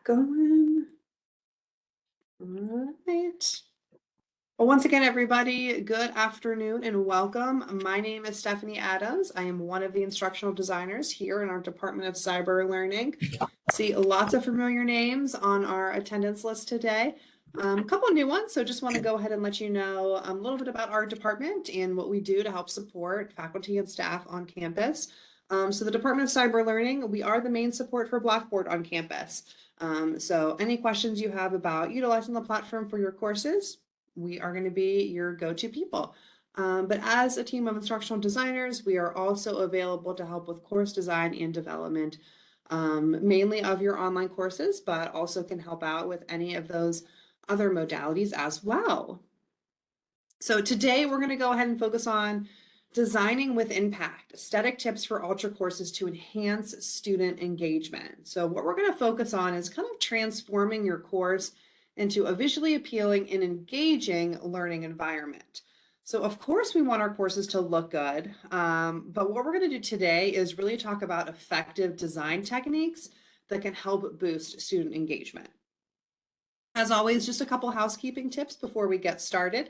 Going. All right. Well, once again, everybody, good afternoon and welcome. My name is Stephanie Adams. I am one of the instructional designers here in our Department of Cyber Learning. See lots of familiar names on our attendance list today. A couple of new ones, so just want to go ahead and let you know a little bit about our department and what we do to help support faculty and staff on campus. So the Department of Cyber Learning, we are the main support for Blackboard on campus. So any questions you have about utilizing the platform for your courses, we are going to be your go-to people. But as a team of instructional designers, we are also available to help with course design and development, mainly of your online courses, but also can help out with any of those other modalities as well. So today we're going to go ahead and focus on designing with impact, aesthetic tips for Ultra courses to enhance student engagement. So what we're going to focus on is kind of transforming your course into a visually appealing and engaging learning environment. So of course we want our courses to look good, but what we're going to do today is really talk about effective design techniques that can help boost student engagement. As always, just a couple housekeeping tips before we get started.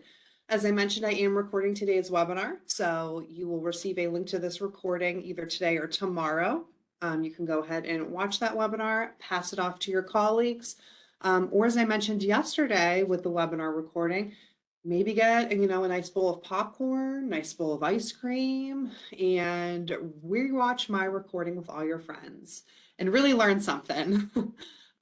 As I mentioned, I am recording today's webinar, so you will receive a link to this recording either today or tomorrow. You can go ahead and watch that webinar, pass it off to your colleagues, or as I mentioned yesterday with the webinar recording, maybe get a nice bowl of popcorn, nice bowl of ice cream, and rewatch my recording with all your friends and really learn something.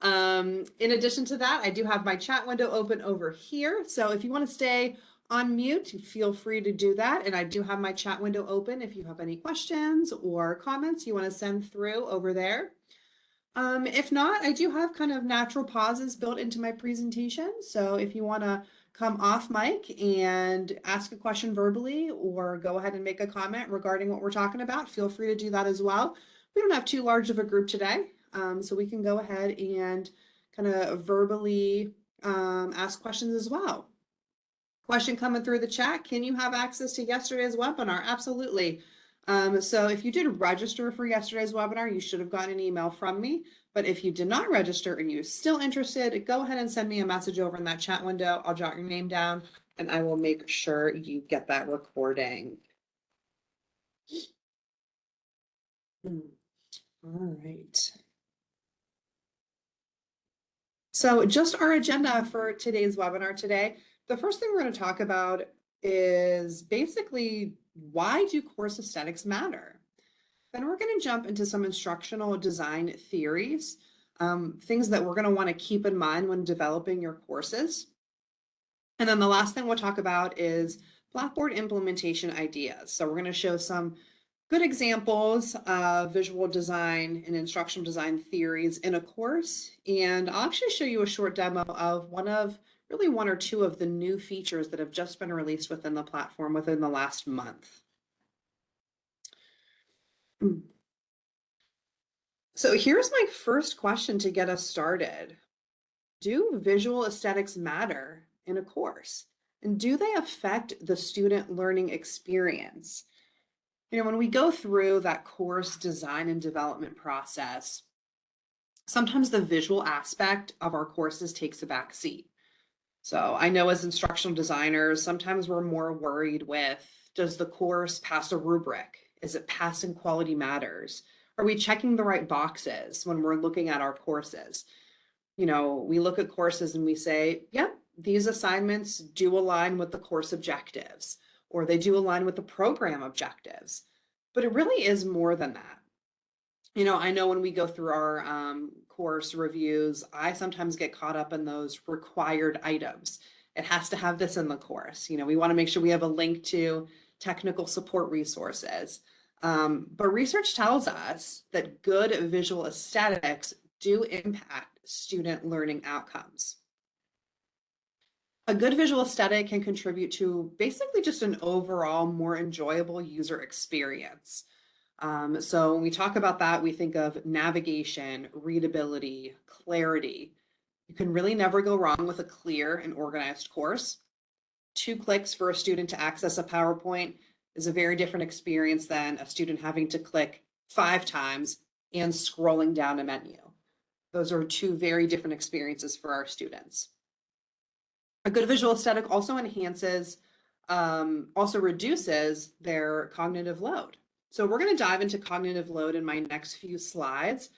In addition to that, I do have my chat window open over here. So if you want to stay on mute, feel free to do that. And I do have my chat window open if you have any questions or comments you want to send through over there. If not, I do have kind of natural pauses built into my presentation. So if you want to come off mic and ask a question verbally or go ahead and make a comment regarding what we're talking about, feel free to do that as well. We don't have too large of a group today, so we can go ahead and kind of verbally ask questions as well. Question coming through the chat, can you have access to yesterday's webinar? Absolutely. So if you did register for yesterday's webinar, you should have gotten an email from me. But if you did not register and you're still interested, go ahead and send me a message over in that chat window. I'll jot your name down and I will make sure you get that recording. All right. So just our agenda for today's webinar today. The first thing we're going to talk about is basically why do course aesthetics matter? Then we're going to jump into some instructional design theories, things that we're going to want to keep in mind when developing your courses. And then the last thing we'll talk about is Blackboard implementation ideas. So we're going to show some good examples of visual design and instructional design theories in a course. And I'll actually show you a short demo of one or two of the new features that have just been released within the platform within the last month. So here's my first question to get us started. Do visual aesthetics matter in a course? And do they affect the student learning experience? When we go through that course design and development process, sometimes the visual aspect of our courses takes a back seat. So I know as instructional designers, sometimes we're more worried with, does the course pass a rubric? Is it passing quality matters? Are we checking the right boxes when we're looking at our courses? We look at courses and we say, yep, these assignments do align with the course objectives, or they do align with the program objectives. But it really is more than that. I know when we go through our course reviews, I sometimes get caught up in those required items. It has to have this in the course. We want to make sure we have a link to technical support resources. But research tells us that good visual aesthetics do impact student learning outcomes. A good visual aesthetic can contribute to basically just an overall more enjoyable user experience. So when we talk about that, we think of navigation, readability, clarity. You can really never go wrong with a clear and organized course. 2 clicks for a student to access a PowerPoint is a very different experience than a student having to click 5 times and scrolling down a menu. Those are two very different experiences for our students. A good visual aesthetic also also reduces their cognitive load. So we're going to dive into cognitive load in my next few slides.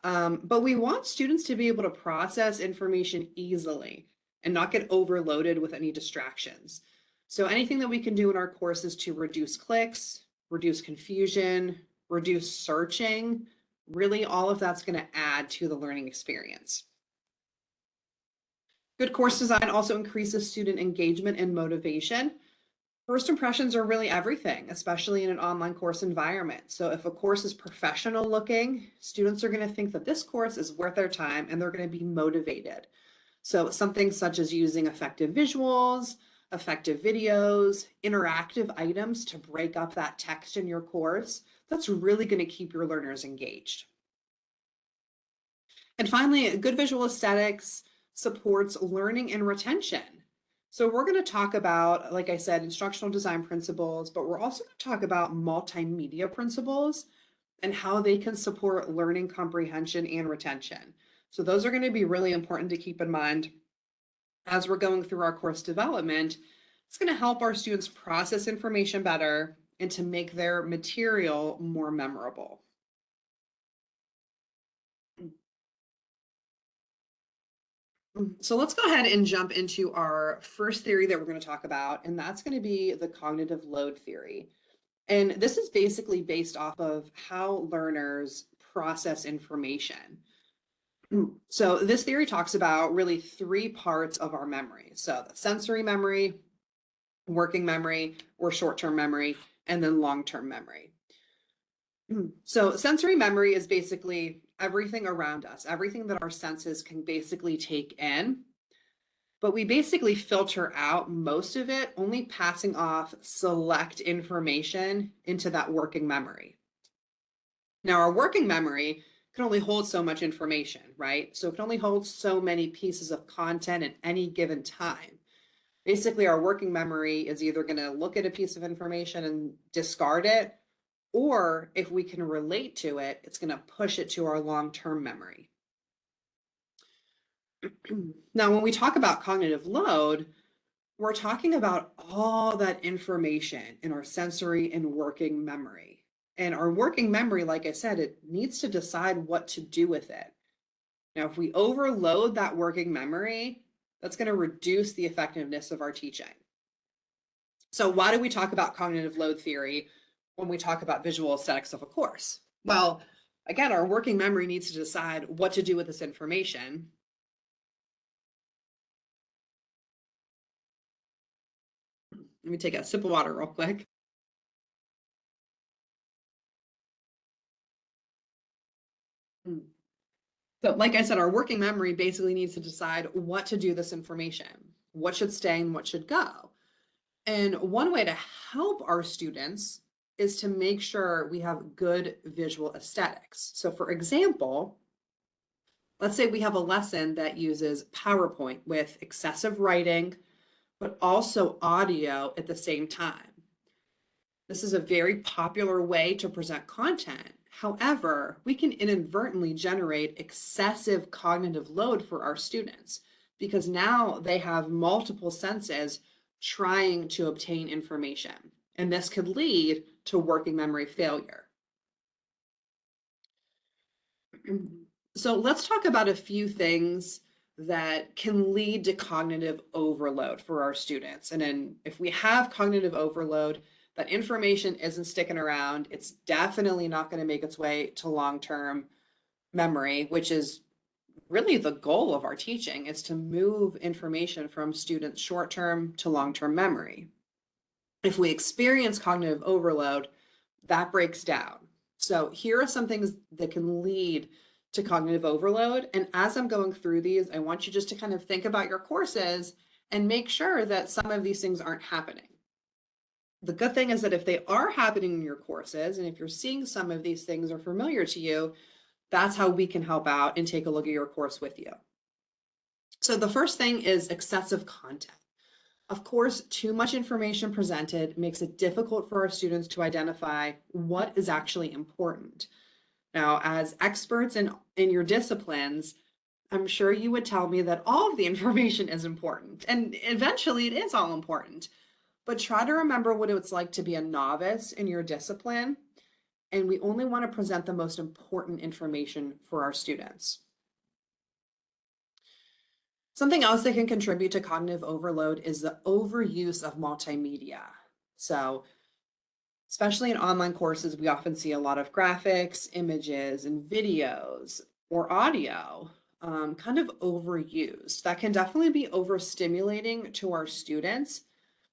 But we want students to be able to process information easily and not get overloaded with any distractions. So anything that we can do in our courses to reduce clicks, reduce confusion, reduce searching, really all of that's going to add to the learning experience. Good course design also increases student engagement and motivation. First impressions are really everything, especially in an online course environment. So if a course is professional looking, students are going to think that this course is worth their time and they're going to be motivated. So something such as using effective visuals, effective videos, interactive items to break up that text in your course, that's really going to keep your learners engaged. And finally, good visual aesthetics supports learning and retention. So we're going to talk about, like I said, instructional design principles, but we're also going to talk about multimedia principles and how they can support learning comprehension and retention. So those are going to be really important to keep in mind as we're going through our course development. It's going to help our students process information better and to make their material more memorable. So let's go ahead and jump into our first theory that we're going to talk about, and that's going to be the cognitive load theory. And this is basically based off of how learners process information. So this theory talks about really three parts of our memory. So the sensory memory, working memory, or short-term memory, and then long-term memory. So sensory memory is basically everything around us, everything that our senses can basically take in, but we basically filter out most of it, only passing off select information into that working memory. Now, our working memory can only hold so much information, right? So it can only hold so many pieces of content at any given time. Basically, our working memory is either going to look at a piece of information and discard it, or if we can relate to it, it's going to push it to our long-term memory. Now, when we talk about cognitive load, we're talking about all that information in our sensory and working memory. And our working memory, like I said, it needs to decide what to do with it. Now, if we overload that working memory, that's going to reduce the effectiveness of our teaching. So why do we talk about cognitive load theory when we talk about visual aesthetics of a course? Well, again, our working memory needs to decide what to do with this information. Let me take a sip of water real quick. So like I said, our working memory basically needs to decide what to do with this information, what should stay and what should go. And one way to help our students is to make sure we have good visual aesthetics. So for example, let's say we have a lesson that uses PowerPoint with excessive writing, but also audio at the same time. This is a very popular way to present content. However, we can inadvertently generate excessive cognitive load for our students because now they have multiple senses trying to obtain information, and this could lead to working memory failure. So let's talk about a few things that can lead to cognitive overload for our students. And then if we have cognitive overload, that information isn't sticking around, it's definitely not going to make its way to long-term memory, which is really the goal of our teaching, is to move information from students' short-term to long-term memory. If we experience cognitive overload, that breaks down. So here are some things that can lead to cognitive overload. And as I'm going through these, I want you just to kind of think about your courses and make sure that some of these things aren't happening. The good thing is that if they are happening in your courses, and if you're seeing some of these things are familiar to you, that's how we can help out and take a look at your course with you. So the first thing is excessive content. Of course, too much information presented makes it difficult for our students to identify what is actually important. Now, as experts in your disciplines, I'm sure you would tell me that all of the information is important, and eventually it is all important. But try to remember what it's like to be a novice in your discipline, and we only want to present the most important information for our students. Something else that can contribute to cognitive overload is the overuse of multimedia. So, especially in online courses, we often see a lot of graphics, images, and videos or audio kind of overused. That can definitely be overstimulating to our students,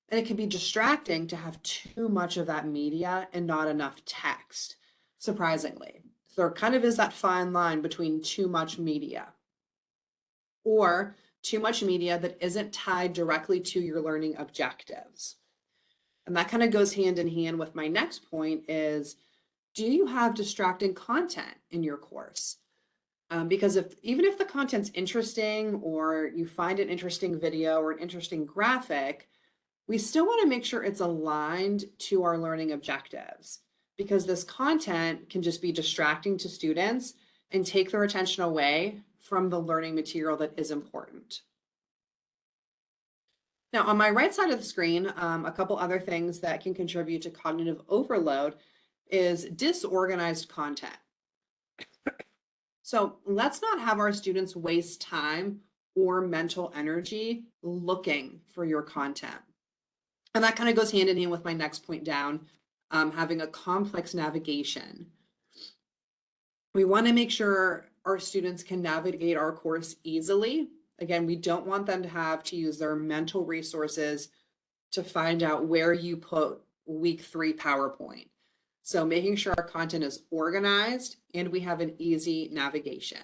and it can be distracting to have too much of that media and not enough text, surprisingly. So there kind of is that fine line between too much media or too much media that isn't tied directly to your learning objectives. And that kind of goes hand in hand with my next point is, do you have distracting content in your course? Because even if the content's interesting or you find an interesting video or an interesting graphic, we still want to make sure it's aligned to our learning objectives, because this content can just be distracting to students and take their attention away from the learning material that is important. Now, on my right side of the screen, a couple other things that can contribute to cognitive overload is disorganized content. So let's not have our students waste time or mental energy looking for your content. And that kind of goes hand in hand with my next point down, having a complex navigation. We want to make sure our students can navigate our course easily. Again, we don't want them to have to use their mental resources to find out where you put week 3 PowerPoint. So making sure our content is organized and we have an easy navigation.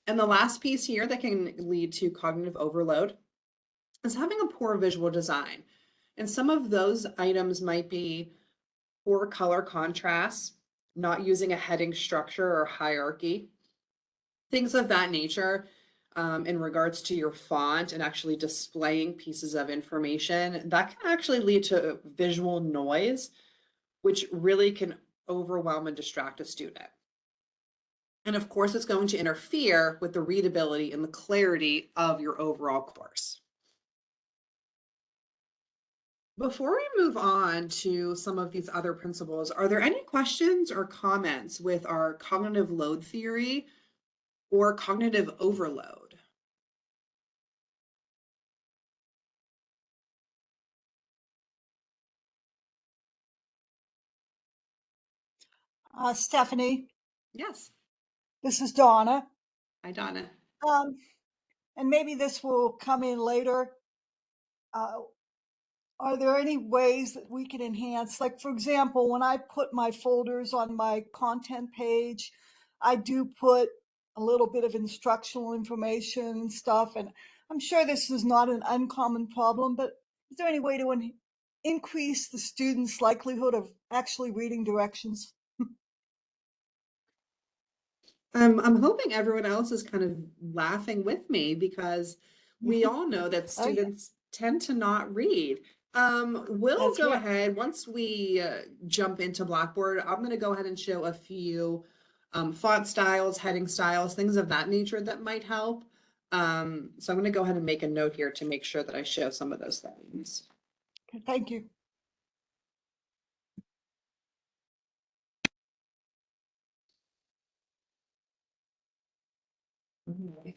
And the last piece here that can lead to cognitive overload is having a poor visual design. And some of those items might be poor color contrast, not using a heading structure or hierarchy, things of that nature in regards to your font and actually displaying pieces of information. That can actually lead to visual noise, which really can overwhelm and distract a student. And of course, it's going to interfere with the readability and the clarity of your overall course. Before we move on to some of these other principles, are there any questions or comments with our cognitive load theory or cognitive overload? Stephanie, Yes. this is Donna. Hi, Donna. Um, and maybe this will come in later. Uh, are there any ways that we can enhance? Like, for example, when I put my folders on my content page, I do put a little bit of instructional information and stuff. And I'm sure this is not an uncommon problem, but is there any way to increase the students' likelihood of actually reading directions? I'm hoping everyone else is kind of laughing with me because we all know that Oh, yeah, students tend to not read. We'll that's go right. ahead, once we jump into Blackboard, I'm going to go ahead and show a few font styles, heading styles, things of that nature that might help. So I'm going to go ahead and make a note here to make sure that I show some of those things. Okay, thank you. All right.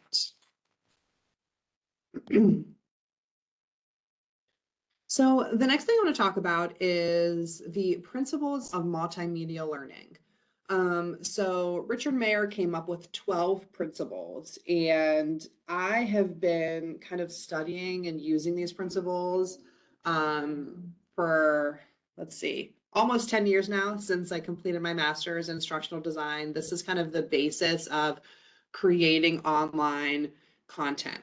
So the next thing I want to talk about is the principles of multimedia learning. So Richard Mayer came up with 12 principles, and I have been kind of studying and using these principles for, let's see, almost 10 years now since I completed my master's in instructional design. This is kind of the basis of creating online content.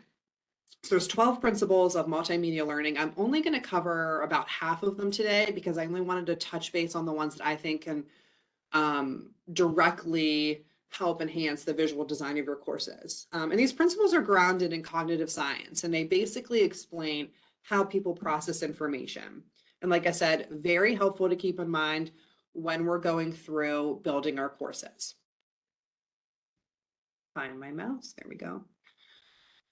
So there's 12 principles of multimedia learning. I'm only going to cover about half of them today because I only wanted to touch base on the ones that I think can directly help enhance the visual design of your courses. And these principles are grounded in cognitive science, and they basically explain how people process information. And like I said, very helpful to keep in mind when we're going through building our courses. Find my mouse, there we go.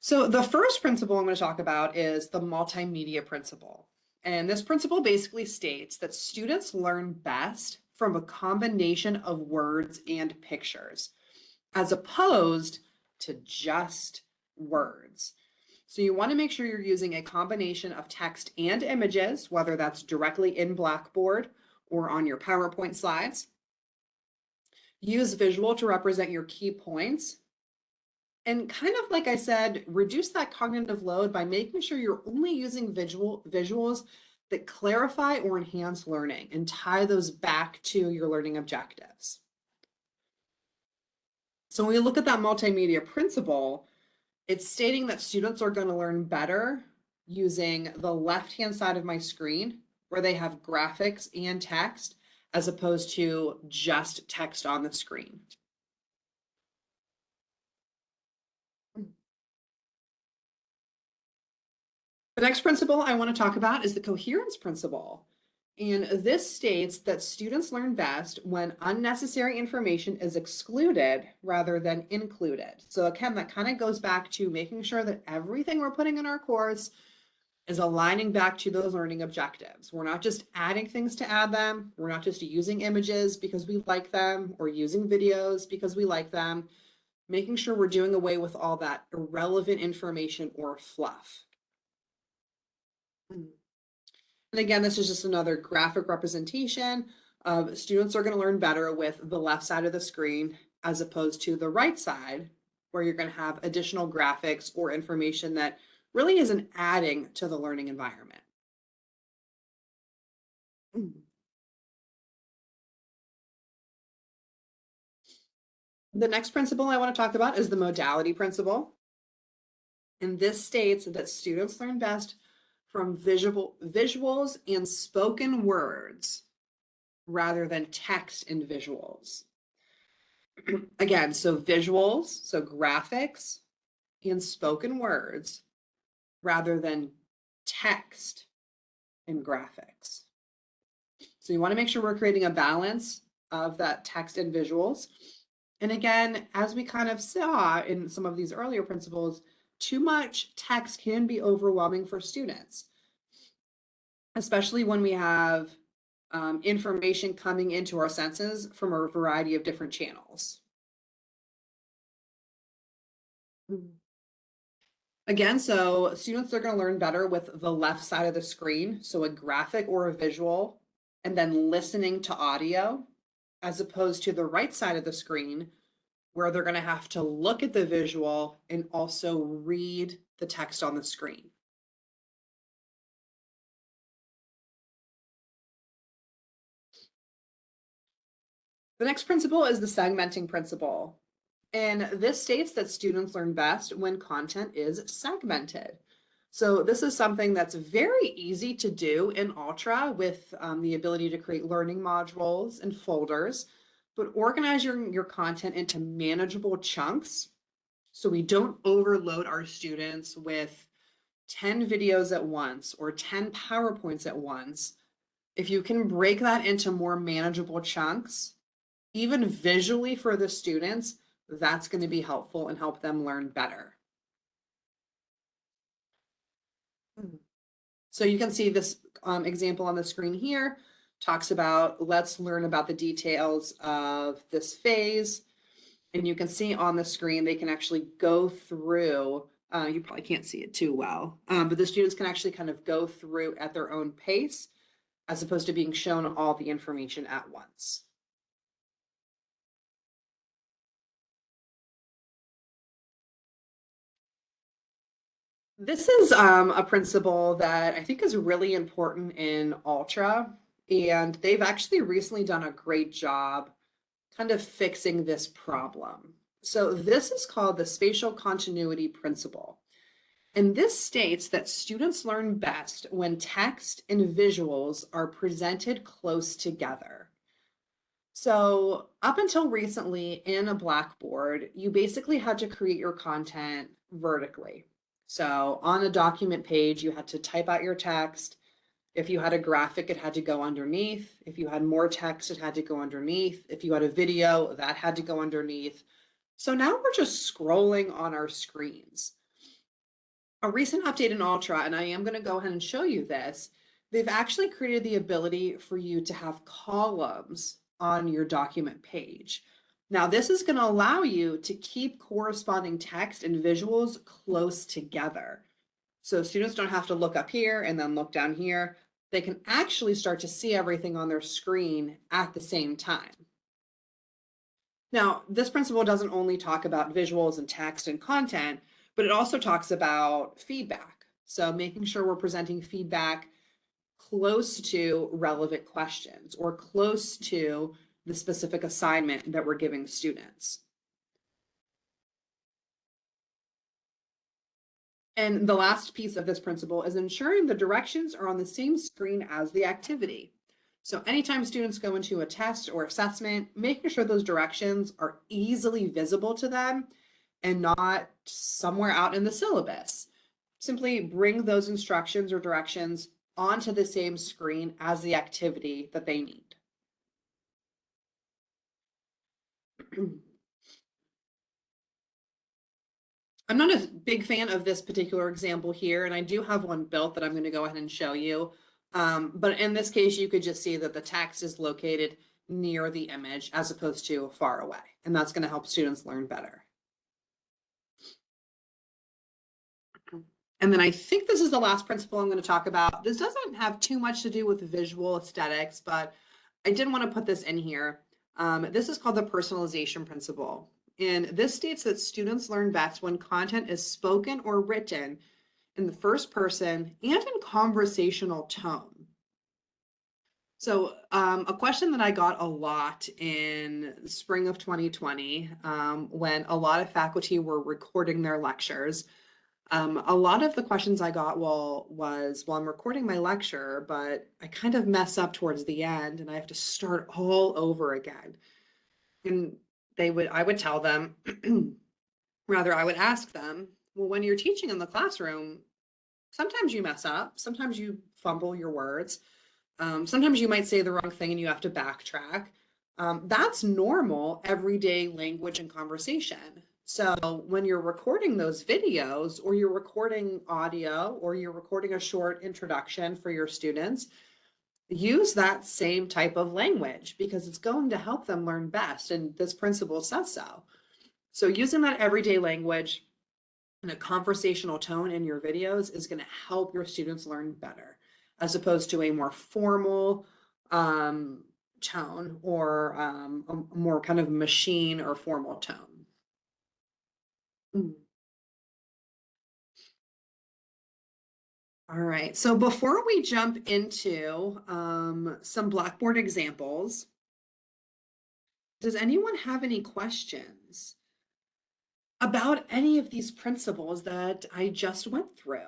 So the first principle I'm going to talk about is the multimedia principle. And this principle basically states that students learn best from a combination of words and pictures, as opposed to just words. So you want to make sure you're using a combination of text and images, whether that's directly in Blackboard or on your PowerPoint slides. Use visual to represent your key points. And kind of like I said, reduce that cognitive load by making sure you're only using visuals that clarify or enhance learning and tie those back to your learning objectives. So when we look at that multimedia principle, it's stating that students are going to learn better using the left-hand side of my screen, where they have graphics and text, as opposed to just text on the screen. The next principle I want to talk about is the coherence principle. And this states that students learn best when unnecessary information is excluded rather than included. So again, that kind of goes back to making sure that everything we're putting in our course is aligning back to those learning objectives. We're not just adding things to add them. We're not just using images because we like them or using videos because we like them. Making sure we're doing away with all that irrelevant information or fluff. And again, this is just another graphic representation of students are going to learn better with the left side of the screen as opposed to the right side, where you're going to have additional graphics or information that really isn't adding to the learning environment. The next principle I want to talk about is the modality principle. And this states that students learn best from visuals and spoken words rather than text and visuals. Again, so visuals, so graphics and spoken words rather than text and graphics. So you want to make sure we're creating a balance of that text and visuals. And again, as we kind of saw in some of these earlier principles, too much text can be overwhelming for students, especially when we have information coming into our senses from a variety of different channels. Again, so students are going to learn better with the left side of the screen, so a graphic or a visual, and then listening to audio, as opposed to the right side of the screen, where they're going to have to look at the visual and also read the text on the screen. The next principle is the segmenting principle. And this states that students learn best when content is segmented. So this is something that's very easy to do in Ultra with the ability to create learning modules and folders, but organize your content into manageable chunks so we don't overload our students with 10 videos at once or 10 PowerPoints at once. If you can break that into more manageable chunks, even visually for the students, that's going to be helpful and help them learn better. So you can see this example on the screen here talks about, let's learn about the details of this phase. And you can see on the screen, they can actually go through, you probably can't see it too well, but the students can actually kind of go through at their own pace, as opposed to being shown all the information at once. This is a principle that I think is really important in Ultra, and they've actually recently done a great job kind of fixing this problem. So this is called the spatial continuity principle. And this states that students learn best when text and visuals are presented close together. So up until recently in a Blackboard, you basically had to create your content vertically. So on a document page, you had to type out your text. If you had a graphic, it had to go underneath. If you had more text, it had to go underneath. If you had a video, that had to go underneath. So now we're just scrolling on our screens. A recent update in Ultra, and I am going to go ahead and show you this, they've actually created the ability for you to have columns on your document page. Now, this is going to allow you to keep corresponding text and visuals close together. So students don't have to look up here and then look down here. They can actually start to see everything on their screen at the same time. Now, this principle doesn't only talk about visuals and text and content, but it also talks about feedback. So making sure we're presenting feedback close to relevant questions or close to the specific assignment that we're giving students. And the last piece of this principle is ensuring the directions are on the same screen as the activity. So anytime students go into a test or assessment, making sure those directions are easily visible to them and not somewhere out in the syllabus. Simply bring those instructions or directions onto the same screen as the activity that they need. I'm not a big fan of this particular example here, and I do have one built that I'm going to go ahead and show you. But in this case, you could just see that the text is located near the image as opposed to far away, and that's going to help students learn better. And then I think this is the last principle I'm going to talk about. This doesn't have too much to do with visual aesthetics, but I did want to put this in here. This is called the personalization principle. And this states that students learn best when content is spoken or written in the first person and in conversational tone. So a question that I got a lot in spring of 2020, when a lot of faculty were recording their lectures, a lot of the questions I got was, well, I'm recording my lecture, but I kind of mess up towards the end and I have to start all over again. And I would tell them, rather, I would ask them, well, when you're teaching in the classroom, sometimes you mess up, sometimes you fumble your words, sometimes you might say the wrong thing and you have to backtrack. That's normal everyday language and conversation. So when you're recording those videos or you're recording audio or you're recording a short introduction for your students, use that same type of language because it's going to help them learn best. And this principle says so. So using that everyday language in a conversational tone in your videos is going to help your students learn better, as opposed to a more formal tone or a more kind of machine or formal tone. All right, so before we jump into some Blackboard examples, does anyone have any questions about any of these principles that I just went through?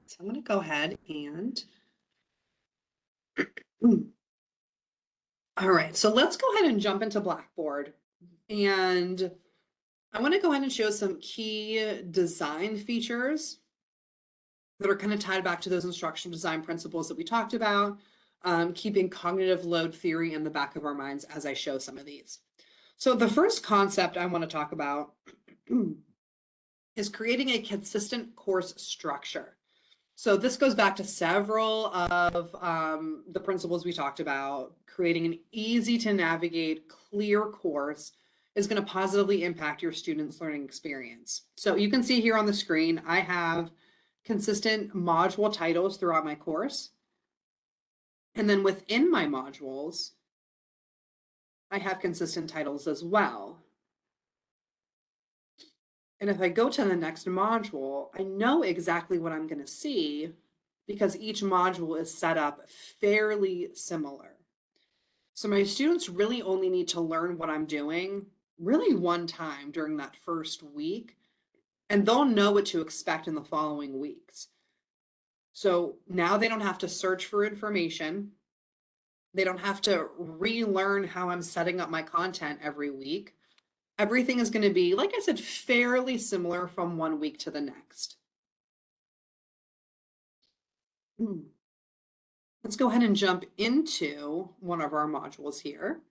So I'm going to go ahead and all right, so let's go ahead and jump into Blackboard. And I want to go ahead and show some key design features that are kind of tied back to those instructional design principles that we talked about, keeping cognitive load theory in the back of our minds as I show some of these. So the first concept I want to talk about is creating a consistent course structure. So this goes back to several of the principles we talked about. Creating an easy to navigate, clear course is going to positively impact your students' learning experience. So you can see here on the screen, I have consistent module titles throughout my course. And then within my modules, I have consistent titles as well. And if I go to the next module, I know exactly what I'm going to see because each module is set up fairly similar. So my students really only need to learn what I'm doing really one time during that first week, and they'll know what to expect in the following weeks. So now they don't have to search for information. They don't have to relearn how I'm setting up my content every week. Everything is going to be, like I said, fairly similar from one week to the next. Let's go ahead and jump into one of our modules here.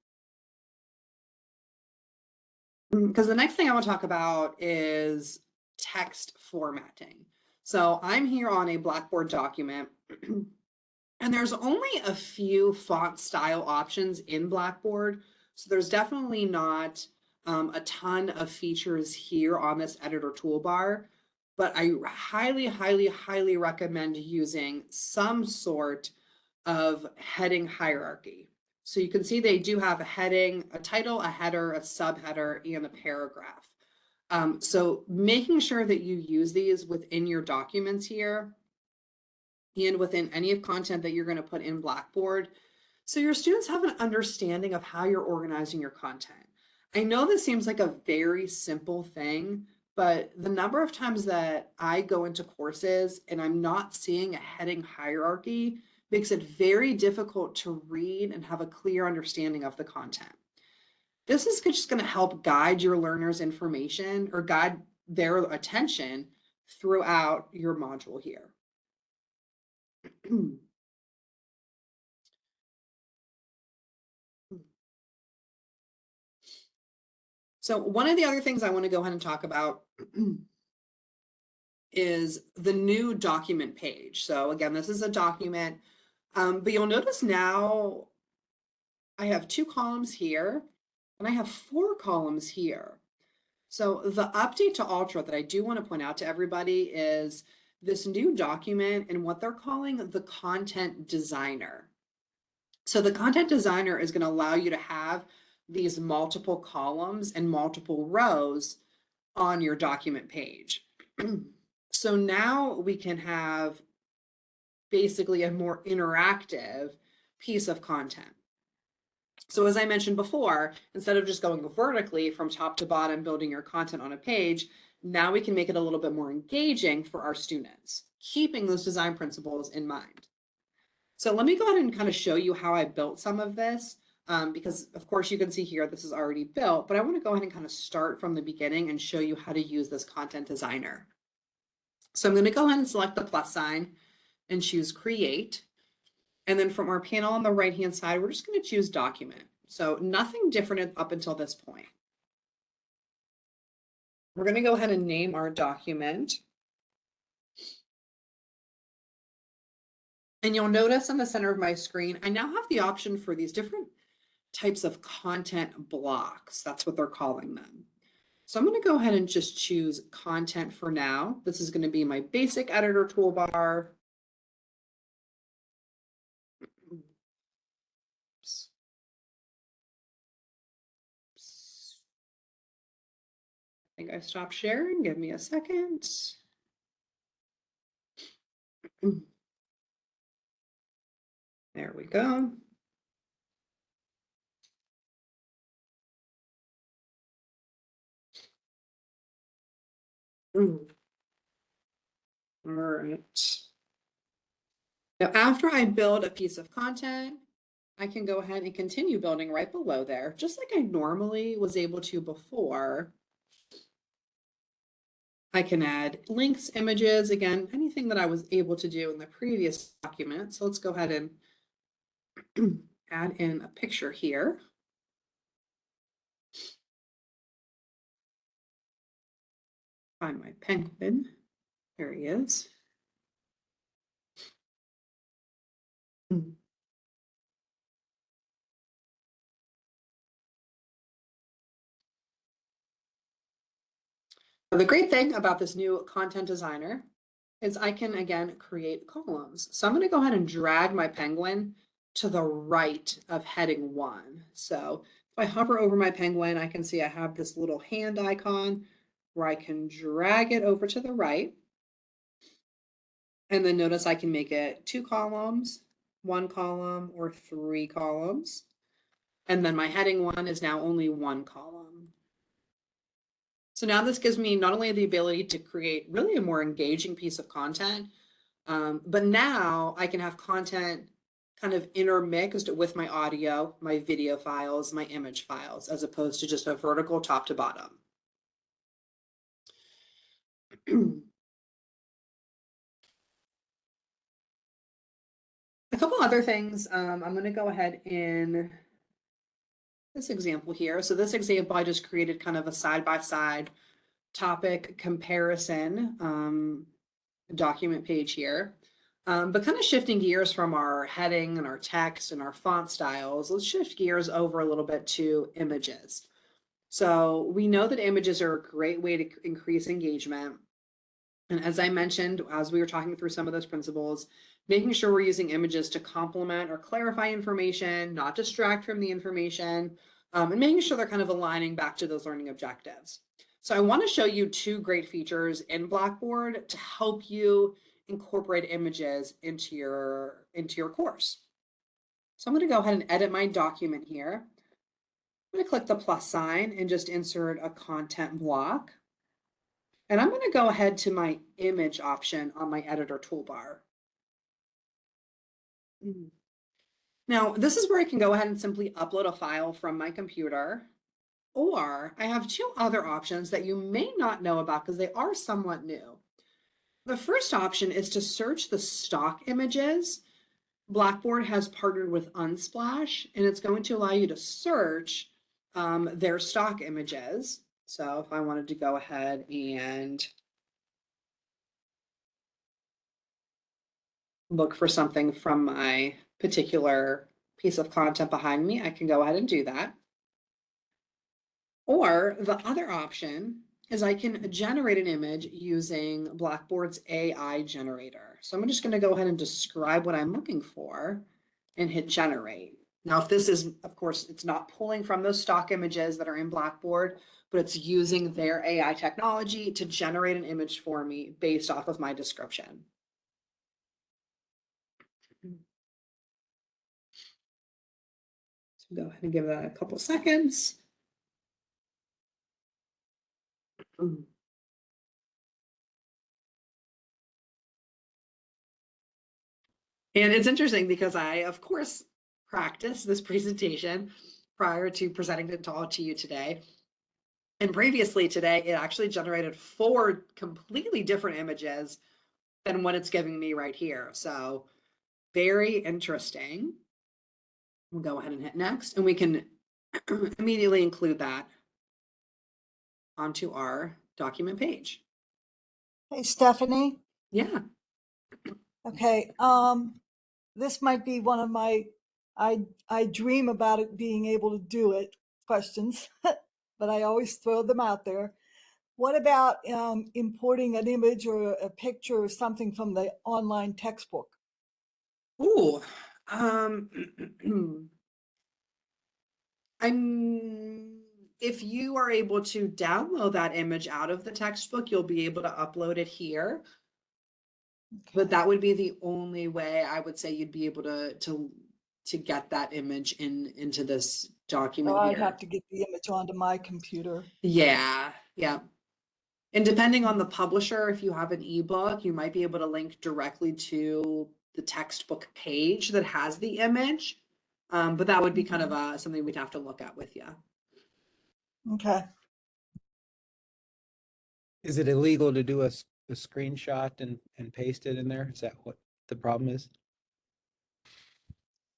Because the next thing I want to talk about is text formatting. So I'm here on a Blackboard document, and there's only a few font style options in Blackboard. So there's definitely not a ton of features here on this editor toolbar, but I highly, highly, highly recommend using some sort of heading hierarchy. So you can see they do have a heading, a title, a header, a subheader, and a paragraph. So making sure that you use these within your documents here and within any of content that you're going to put in Blackboard, so your students have an understanding of how you're organizing your content. I know this seems like a very simple thing, but the number of times that I go into courses and I'm not seeing a heading hierarchy makes it very difficult to read and have a clear understanding of the content. This is just going to help guide your learners' information or guide their attention throughout your module here. So one of the other things I want to go ahead and talk about is the new document page. So again, this is a document, but you'll notice now I have 2 columns here and I have 4 columns here. So the update to Ultra that I do want to point out to everybody is this new document and what they're calling the content designer. So the content designer is going to allow you to have these multiple columns and multiple rows on your document page. So now we can have basically a more interactive piece of content. So as I mentioned before, instead of just going vertically from top to bottom, building your content on a page, now we can make it a little bit more engaging for our students, keeping those design principles in mind. So let me go ahead and kind of show you how I built some of this, because of course you can see here, this is already built, but I want to go ahead and kind of start from the beginning and show you how to use this content designer. So I'm going to go ahead and select the plus sign and choose create. And then from our panel on the right-hand side, we're just going to choose document. So nothing different up until this point. We're going to go ahead and name our document. And you'll notice in the center of my screen, I now have the option for these different types of content blocks. That's what they're calling them. So I'm going to go ahead and just choose content for now. This is going to be my basic editor toolbar. Oops. I think I stopped sharing. Give me a second. There we go. All right. Now, after I build a piece of content, I can go ahead and continue building right below there, just like I normally was able to before. I can add links, images, again, anything that I was able to do in the previous document. So let's go ahead and add in a picture here. Find my penguin. There he is. The great thing about this new content designer is I can, again, create columns. So I'm going to go ahead and drag my penguin to the right of heading 1. So if I hover over my penguin, I can see I have this little hand icon where I can drag it over to the right. And then notice I can make it 2 columns, 1 column, or 3 columns. And then my heading one is now only one column. So now this gives me not only the ability to create really a more engaging piece of content, but now I can have content kind of intermixed with my audio, my video files, my image files, as opposed to just a vertical top to bottom. A couple other things. I'm going to go ahead in this example here. So this example, I just created kind of a side-by-side topic comparison document page here. But kind of shifting gears from our heading and our text and our font styles, let's shift gears over a little bit to images. So we know that images are a great way to increase engagement. And as I mentioned, as we were talking through some of those principles, making sure we're using images to complement or clarify information, not distract from the information, and making sure they're kind of aligning back to those learning objectives. So I want to show you two great features in Blackboard to help you incorporate images into your course. So I'm going to go ahead and edit my document here. I'm going to click the plus sign and just insert a content block. And I'm going to go ahead to my image option on my editor toolbar. Now, this is where I can go ahead and simply upload a file from my computer, or I have two other options that you may not know about because they are somewhat new. The first option is to search the stock images. Blackboard has partnered with Unsplash, and it's going to allow you to search their stock images. So if I wanted to go ahead and look for something from my particular piece of content behind me, I can go ahead and do that. Or the other option is I can generate an image using Blackboard's AI generator. So I'm just going to go ahead and describe what I'm looking for and hit generate. Now, if this is, of course, it's not pulling from those stock images that are in Blackboard, but it's using their AI technology to generate an image for me based off of my description. So go ahead and give that a couple seconds. And it's interesting because I, of course, practiced this presentation prior to presenting it all to you today. And previously today, it actually generated 4 completely different images than what it's giving me right here. So very interesting. We'll go ahead and hit next, and we can immediately include that onto our document page. Hey, Stephanie. Yeah. Okay. This might be one of my, I dream about it being able to do it questions, but I always throw them out there. What about importing an image or a picture or something from the online textbook? Ooh. If you are able to download that image out of the textbook, you'll be able to upload it here. But that would be the only way I would say you'd be able to get that image into this document So I'd here. have to get the image onto my computer. Yeah, yeah. And depending on the publisher, if you have an ebook, you might be able to link directly to the textbook page that has the image. But that would be kind of something we'd have to look at with you. Okay. Is it illegal to do a screenshot and paste it in there? Is that what the problem is?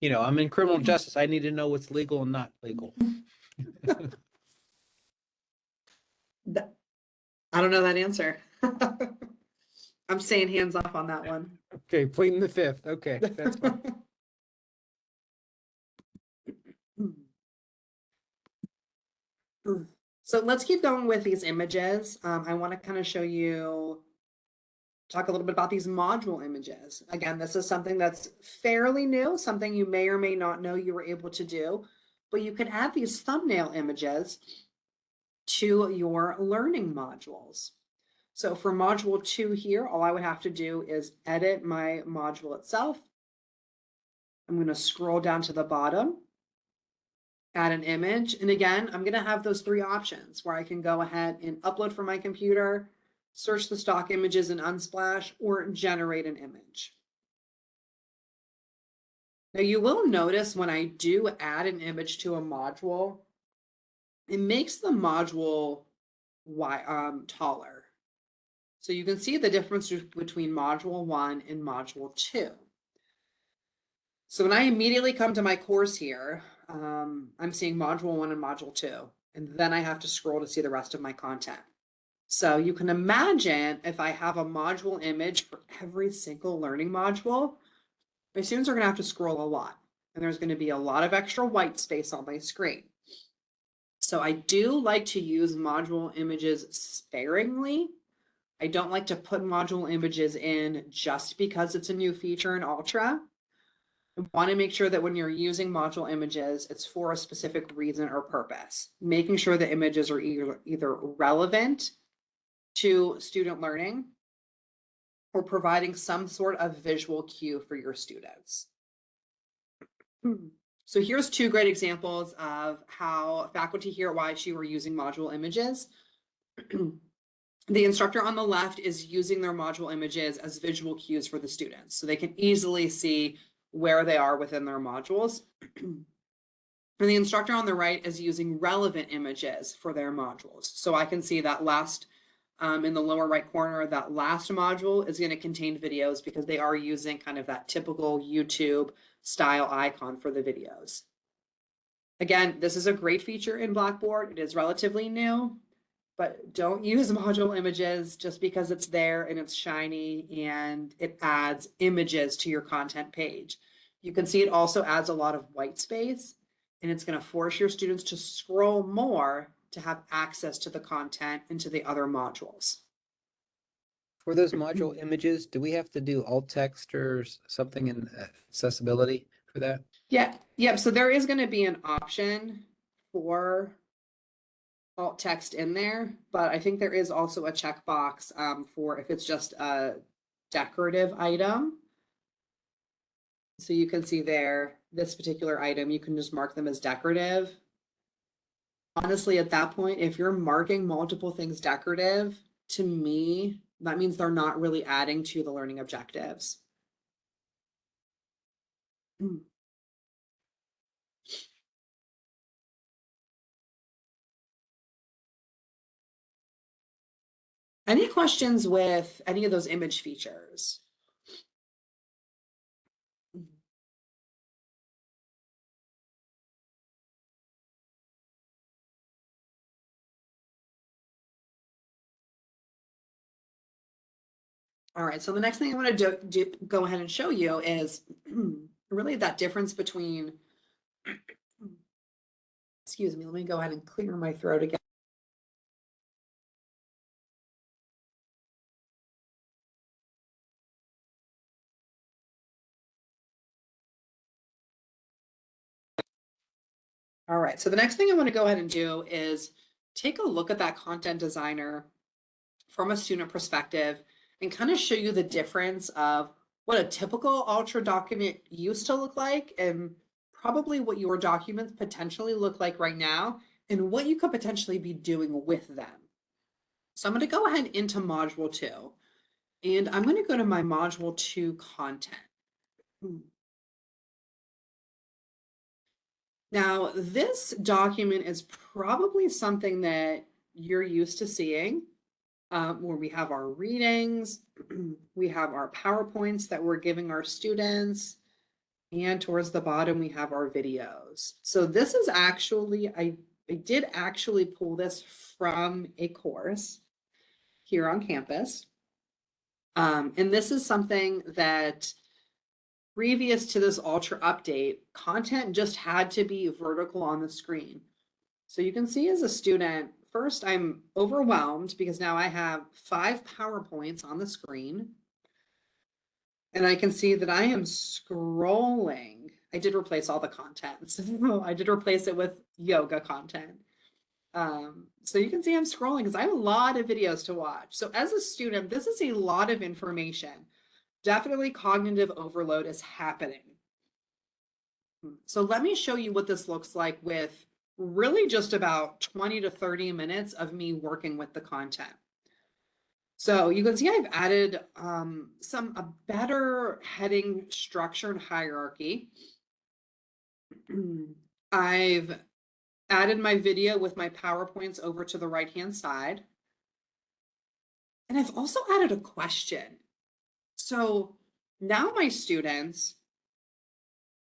You know, I'm in criminal justice. I need to know what's legal and not legal. I don't know that answer. I'm staying hands off on that one. Okay, pleading the fifth. Okay, that's fine. So let's keep going with these images. I want to kind of show you, talk a little bit about these module images. Again, this is something that's fairly new, something you may or may not know you were able to do, but you can add these thumbnail images to your learning modules. So for module 2 here, all I would have to do is edit my module itself. I'm going to scroll down to the bottom. add an image. And again, I'm going to have those three options where I can go ahead and upload from my computer, search the stock images in Unsplash, or generate an image. Now you will notice when I do add an image to a module, it makes the module taller. So you can see the difference between module 1 and module 2. So when I immediately come to my course here, I'm seeing module 1 and module 2, and then I have to scroll to see the rest of my content. So you can imagine if I have a module image for every single learning module, my students are going to have to scroll a lot, and there's going to be a lot of extra white space on my screen. So I do like to use module images sparingly. I don't like to put module images in just because it's a new feature in Ultra. I want to make sure that when you're using module images, it's for a specific reason or purpose, making sure the images are either relevant to student learning or providing some sort of visual cue for your students. So here's two great examples of how faculty here at YSU are using module images. The instructor on the left is using their module images as visual cues for the students, so they can easily see where they are within their modules. And the instructor on the right is using relevant images for their modules. So I can see that last, in the lower right corner, that last module is going to contain videos because they are using kind of that typical YouTube style icon for the videos. Again, this is a great feature in Blackboard. It is relatively new, but don't use module images just because it's there and it's shiny and it adds images to your content page. You can see it also adds a lot of white space, and it's going to force your students to scroll more to have access to the content and to the other modules. For those module images, do we have to do alt text or something in accessibility for that? Yeah. So there is going to be an option for alt text in there, but I think there is also a checkbox for if it's just a decorative item. So you can see there, this particular item, you can just mark them as decorative. Honestly, at that point, if you're marking multiple things decorative, to me, that means they're not really adding to the learning objectives. Any questions with any of those image features? All right, so the next thing I want to go ahead and show you is really that difference between, excuse me, let me go ahead and clear my throat again. All right, so the next thing I want to go ahead and do is take a look at that content designer from a student perspective and kind of show you the difference of what a typical Ultra document used to look like and probably what your documents potentially look like right now and what you could potentially be doing with them. So I'm going to go ahead into module 2, and I'm going to go to my module 2 content. Now, this document is probably something that you're used to seeing, where we have our readings, we have our PowerPoints that we're giving our students, and towards the bottom, we have our videos. So this is actually, I did actually pull this from a course here on campus. And this is something that previous to this Ultra update, content just had to be vertical on the screen. So you can see as a student, first I'm overwhelmed because now I have 5 PowerPoints on the screen. And I can see that I am scrolling. I did replace all the content. So I did replace it with yoga content. So you can see I'm scrolling because I have a lot of videos to watch. So as a student, this is a lot of information. Definitely cognitive overload is happening. So let me show you what this looks like with really just about 20 to 30 minutes of me working with the content. So you can see I've added a better heading structure and hierarchy. I've added my video with my PowerPoints over to the right-hand side. And I've also added a question. So now my students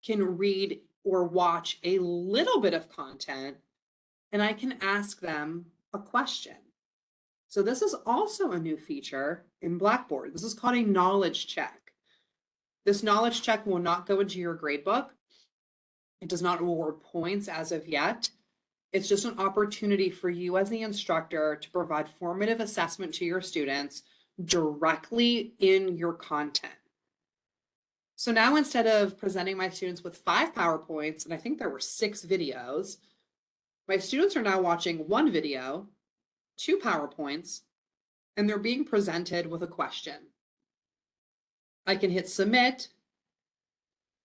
can read or watch a little bit of content, and I can ask them a question. So this is also a new feature in Blackboard. This is called a knowledge check. This knowledge check will not go into your gradebook. It does not award points as of yet. It's just an opportunity for you as the instructor to provide formative assessment to your students directly in your content. So now instead of presenting my students with 5 PowerPoints, and I think there were 6 videos, my students are now watching 1 video, 2 PowerPoints, and they're being presented with a question. I can hit submit,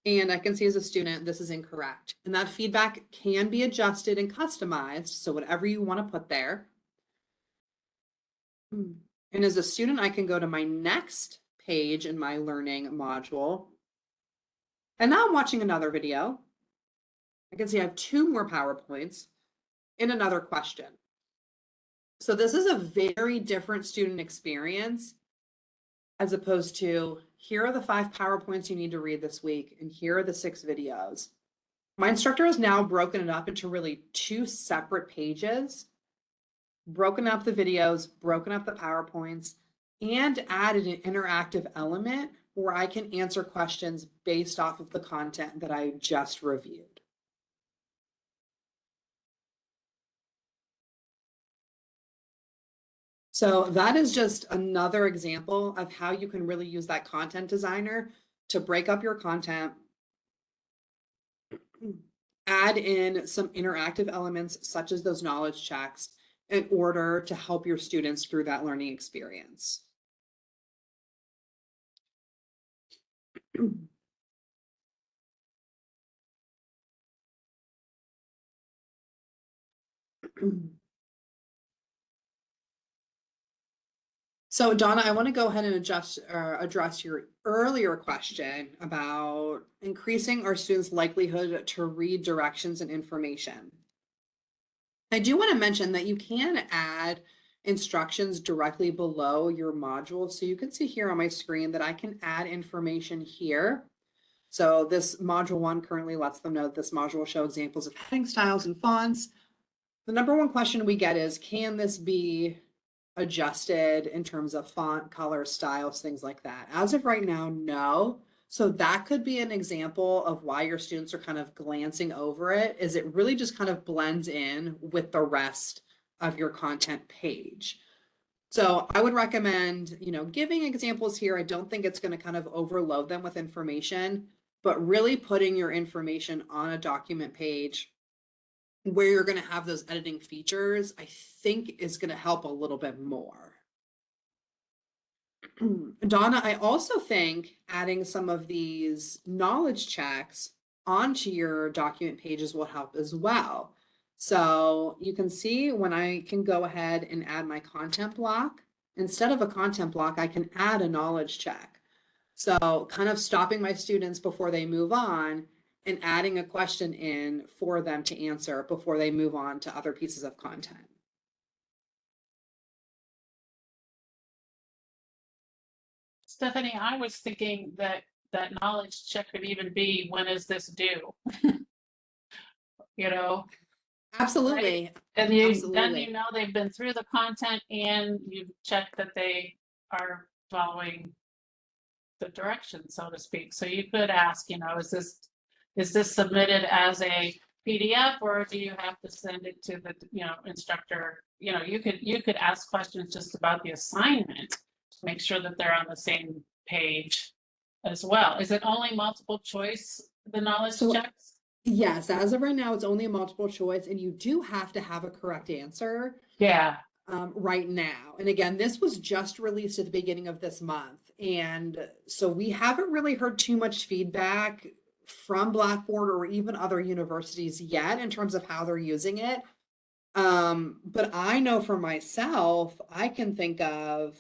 and I can see as a student, this is incorrect. And that feedback can be adjusted and customized, so whatever you want to put there. And as a student, I can go to my next page in my learning module. And now I'm watching another video. I can see I have 2 more PowerPoints and another question. So this is a very different student experience as opposed to here are the 5 PowerPoints you need to read this week, and here are the 6 videos. My instructor has now broken it up into really 2 separate pages, broken up the videos, broken up the PowerPoints, and added an interactive element where I can answer questions based off of the content that I just reviewed. So that is just another example of how you can really use that content designer to break up your content, add in some interactive elements such as those knowledge checks in order to help your students through that learning experience. So Donna, I want to go ahead and address your earlier question about increasing our students' likelihood to read directions and information. I do want to mention that you can add instructions directly below your module. So you can see here on my screen that I can add information here. So this module 1 currently lets them know that this module will show examples of heading styles and fonts. The number 1 question we get is, can this be adjusted in terms of font, color, styles, things like that? As of right now, no. So that could be an example of why your students are kind of glancing over it, is it really just kind of blends in with the rest of your content page. So I would recommend, giving examples here. I don't think it's going to kind of overload them with information, but really putting your information on a document page where you're going to have those editing features, I think is going to help a little bit more. Donna, I also think adding some of these knowledge checks onto your document pages will help as well. So you can see when I can go ahead and add my content block, instead of a content block, I can add a knowledge check. So kind of stopping my students before they move on and adding a question in for them to answer before they move on to other pieces of content. Stephanie, I was thinking that that knowledge check could even be, when is this due? Absolutely. Right? And then Absolutely. they've been through the content and you've checked that they are following the direction, so to speak. So you could ask, is this submitted as a PDF, or do you have to send it to the instructor? You could ask questions just about the assignment to make sure that they're on the same page as well. Is it only multiple choice, the knowledge checks? Yes, as of right now, it's only a multiple choice, and you do have to have a correct answer. Yeah. Right now. And again, this was just released at the beginning of this month. And so we haven't really heard too much feedback from Blackboard or even other universities yet in terms of how they're using it. But I know for myself, I can think of,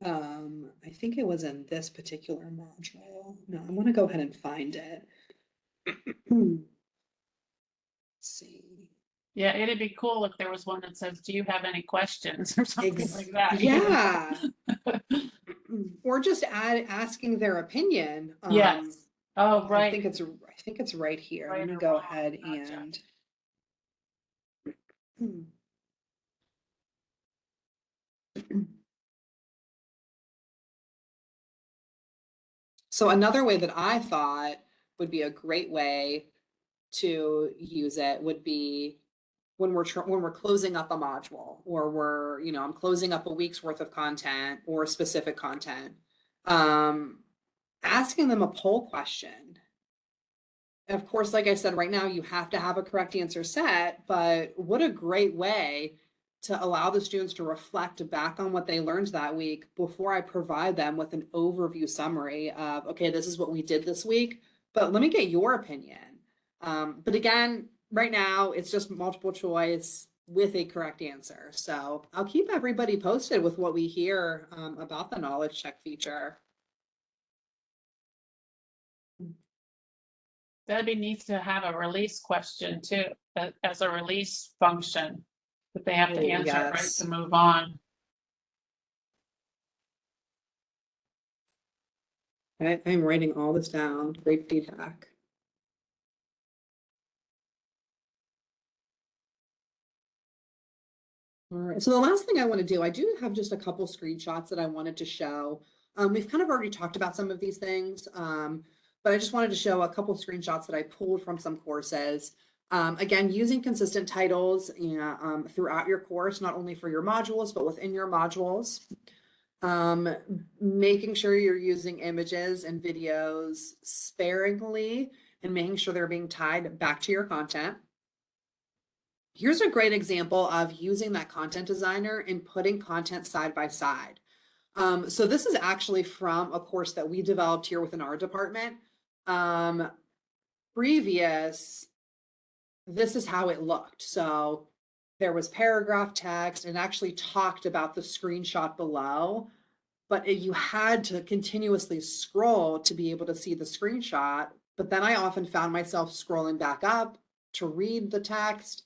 I think it was in this particular module. No, I'm gonna go ahead and find it. Let's see. Yeah, it'd be cool if there was one that says, do you have any questions or something like that? Yeah. Or just asking their opinion. Yes. Oh, I right. think it's right here. Right Let me or go wrong, ahead gotcha. and so another way that I thought would be a great way to use it would be when we're closing up a module, or I'm closing up a week's worth of content or specific content. Asking them a poll question. Of course, like I said, right now you have to have a correct answer set, but what a great way to allow the students to reflect back on what they learned that week before I provide them with an overview summary of, okay, this is what we did this week, but let me get your opinion. But again, right now it's just multiple choice with a correct answer. So I'll keep everybody posted with what we hear about the knowledge check feature. That'd be neat to have a release question too, as a release function that they have to Oh, answer right yes. to move on. I'm writing all this down. Great feedback. All right, so the last thing I want to do, I do have just a couple screenshots that I wanted to show. We've kind of already talked about some of these things, but I just wanted to show a couple screenshots that I pulled from some courses. Again, using consistent titles throughout your course, not only for your modules, but within your modules. Making sure you're using images and videos sparingly and making sure they're being tied back to your content. Here's a great example of using that content designer and putting content side by side. So this is actually from a course that we developed here within our department. Previous, this is how it looked. So there was paragraph text and actually talked about the screenshot below, but you had to continuously scroll to be able to see the screenshot. But then I often found myself scrolling back up to read the text.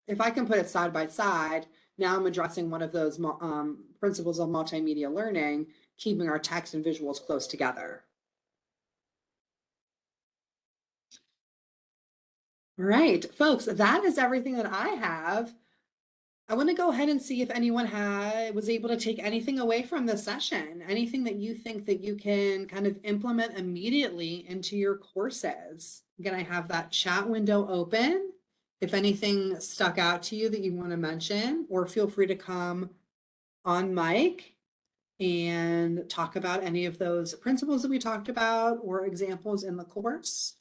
If I can put it side by side, now I'm addressing one of those principles of multimedia learning, keeping our text and visuals close together. All right, folks, that is everything that I have. I want to go ahead and see if anyone was able to take anything away from this session, anything that you think that you can kind of implement immediately into your courses. Again, I have that chat window open. If anything stuck out to you that you want to mention, or feel free to come on mic and talk about any of those principles that we talked about or examples in the course.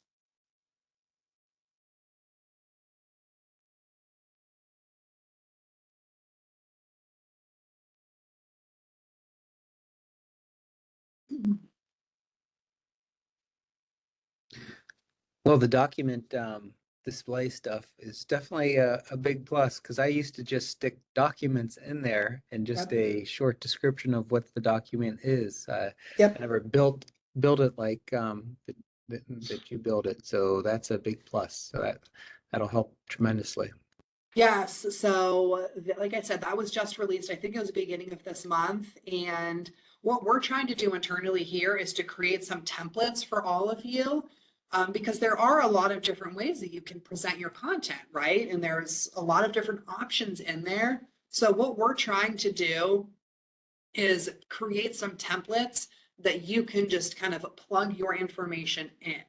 Well, the document display stuff is definitely a big plus, because I used to just stick documents in there and just Yep. a short description of what the document is. I Yep. never built it like that you build it. So that's a big plus. So that'll help tremendously. Yes. So like I said, that was just released. I think it was the beginning of this month. And what we're trying to do internally here is to create some templates for all of you, because there are a lot of different ways that you can present your content, right? And there's a lot of different options in there. So what we're trying to do is create some templates that you can just kind of plug your information in.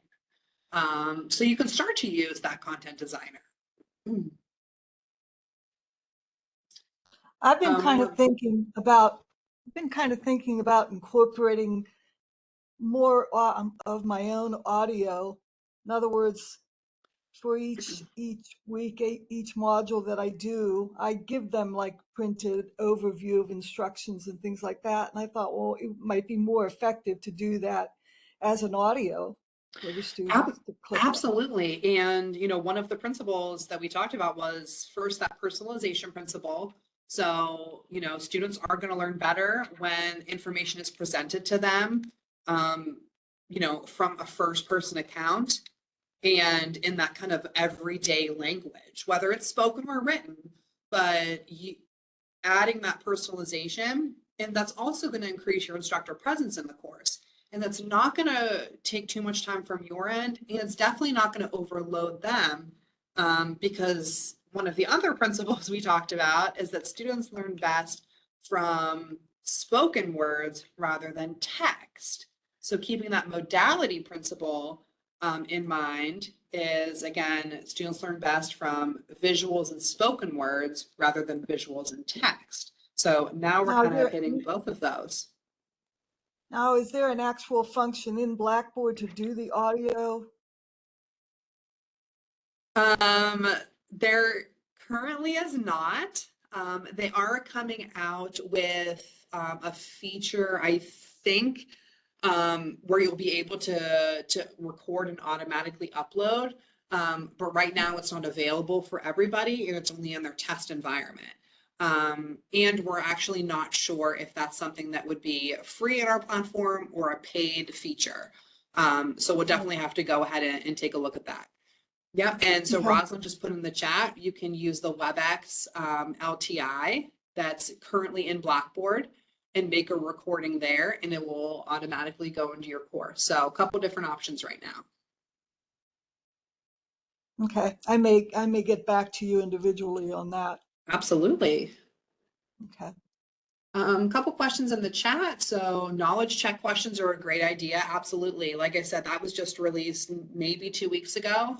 So you can start to use that content designer. I've been kind of thinking about incorporating more of my own audio. In other words, for each week, each module that I do, I give them like printed overview of instructions and things like that. And I thought, well, it might be more effective to do that as an audio. for the students to click on. Absolutely. And, you know, one of the principles that we talked about was first that personalization principle. So, you know, students are going to learn better when information is presented to them, you know, from a first person account and in that kind of everyday language, whether it's spoken or written, but adding that personalization, and that's also going to increase your instructor presence in the course. And that's not going to take too much time from your end. And it's definitely not going to overload them because one of the other principles we talked about is that students learn best from spoken words rather than text. So keeping that modality principle in mind is, again, students learn best from visuals and spoken words rather than visuals and text. So now we're kind of hitting both of those. Now, is there an actual function in Blackboard to do the audio? There currently is not. They are coming out with a feature, I think, where you'll be able to record and automatically upload. But right now it's not available for everybody and it's only in their test environment. And we're actually not sure if that's something that would be free in our platform or a paid feature. So we'll definitely have to go ahead and take a look at that. Yep. And so Rosalind just put in the chat, you can use the WebEx LTI that's currently in Blackboard and make a recording there and it will automatically go into your course. So a couple different options right now. Okay, I may get back to you individually on that. Absolutely. Okay. Couple questions in the chat. So knowledge check questions are a great idea. Absolutely. Like I said, that was just released maybe 2 weeks ago.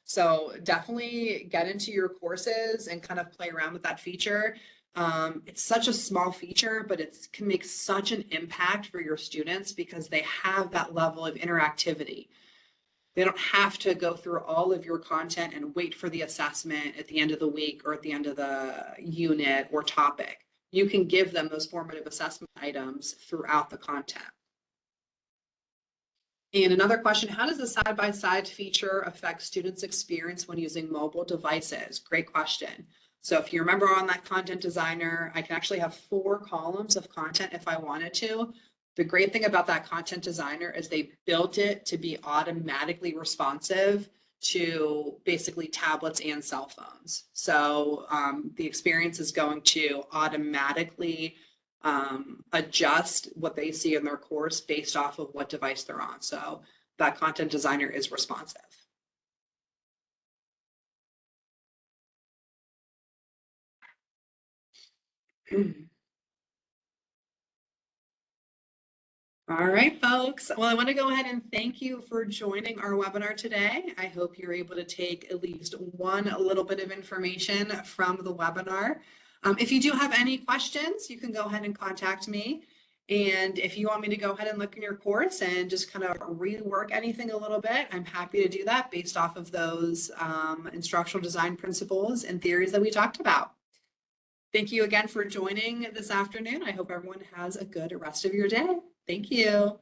So definitely get into your courses and kind of play around with that feature. It's such a small feature, but it can make such an impact for your students because they have that level of interactivity. They don't have to go through all of your content and wait for the assessment at the end of the week or at the end of the unit or topic. You can give them those formative assessment items throughout the content. And another question, how does the side-by-side feature affect students' experience when using mobile devices? Great question. So if you remember on that content designer, I can actually have 4 columns of content if I wanted to. The great thing about that content designer is they built it to be automatically responsive to basically tablets and cell phones. So the experience is going to automatically adjust what they see in their course based off of what device they're on. So that content designer is responsive. All right, folks. Well, I want to go ahead and thank you for joining our webinar today. I hope you're able to take at least one little bit of information from the webinar. If you do have any questions, you can go ahead and contact me. And if you want me to go ahead and look in your course and just kind of rework anything a little bit, I'm happy to do that based off of those instructional design principles and theories that we talked about. Thank you again for joining this afternoon. I hope everyone has a good rest of your day. Thank you.